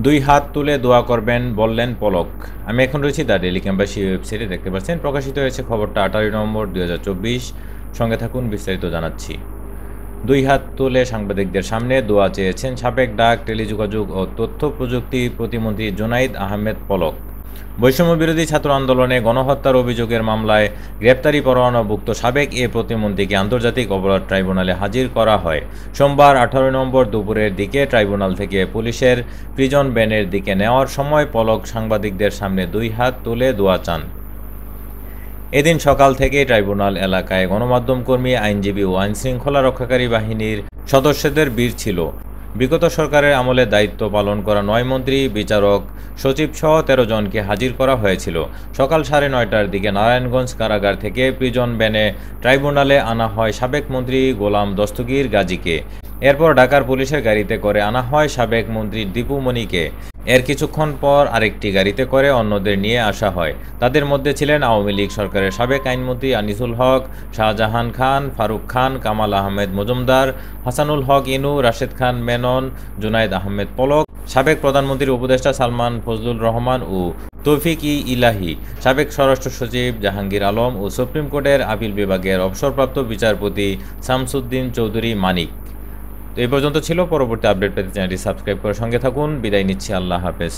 দুই হাত তুলে দোয়া করবেন বললেন পলক। আমি এখন রয়েছি দ্য ডেইলি ক্যাম্পাসী ওয়েবসাইটে, দেখতে পাচ্ছেন প্রকাশিত হয়েছে খবরটা 18 নভেম্বর 2024। সঙ্গে থাকুন, বিস্তারিত জানাচ্ছি। দুই হাত তুলে সাংবাদিকদের সামনে দোয়া চেয়েছেন সাবেক ডাক, টেলিযোগাযোগ ও তথ্য প্রযুক্তি প্রতিমন্ত্রী জুনাইদ আহমেদ পলক। বৈষম্য বিরোধী ছাত্র আন্দোলনে গণহত্যার অভিযোগের মামলায় গ্রেপ্তারি পরোয়ানাভুক্ত সাবেক এ প্রতিমন্ত্রীকে আন্তর্জাতিক অপরাধ ট্রাইব্যুনালে হাজির করা হয়। সোমবার 18 নভেম্বর দুপুরের দিকে ট্রাইব্যুনাল থেকে পুলিশের প্রিজন ভ্যানের দিকে নেওয়ার সময় পলক সাংবাদিকদের সামনে দুই হাত তুলে দোয়া চান। এদিন সকাল থেকেই ট্রাইব্যুনাল এলাকায় গণমাধ্যমকর্মী, আইনজীবী ও আইনশৃঙ্খলা রক্ষাকারী বাহিনীর সদস্যদের ভিড় ছিল। বিগত সরকারের আমলে দায়িত্ব পালন করা 9 মন্ত্রী, বিচারক, সচিবসহ 13 জনকে হাজির করা হয়েছিল। সকাল 9:30টার দিকে নারায়ণগঞ্জ কারাগার থেকে প্রিজন ভ্যানে ট্রাইব্যুনালে আনা হয় সাবেক মন্ত্রী গোলাম দস্তগীর গাজীকে। এরপর ঢাকার পুলিশের গাড়িতে করে আনা হয় সাবেক মন্ত্রী দীপু মনিকে। এর কিছুক্ষণ পর আরেকটি গাড়িতে করে অন্যদের নিয়ে আসা হয়। তাদের মধ্যে ছিলেন আওয়ামী লীগ সরকারের সাবেক আইনমন্ত্রী আনিসুল হক, শাহজাহান খান, ফারুক খান, কামাল আহমেদ মজুমদার, হাসানুল হক ইনু, রাশেদ খান মেনন, জুনাইদ আহমেদ পলক, সাবেক প্রধানমন্ত্রীর উপদেষ্টা সালমান ফজলুর রহমান ও তৌফিক-ই-ইলাহী, সাবেক স্বরাষ্ট্র সচিব জাহাঙ্গীর আলম ও সুপ্রিম কোর্টের আপিল বিভাগের অবসরপ্রাপ্ত বিচারপতি শামসুদ্দিন চৌধুরী মানিক। তো এই পর্যন্ত ছিল। পরবর্তী আপডেট পেতে চ্যানেলটি সাবস্ক্রাইব করে সঙ্গে থাকুন। বিদায় নিচ্ছি, আল্লাহ হাফেজ।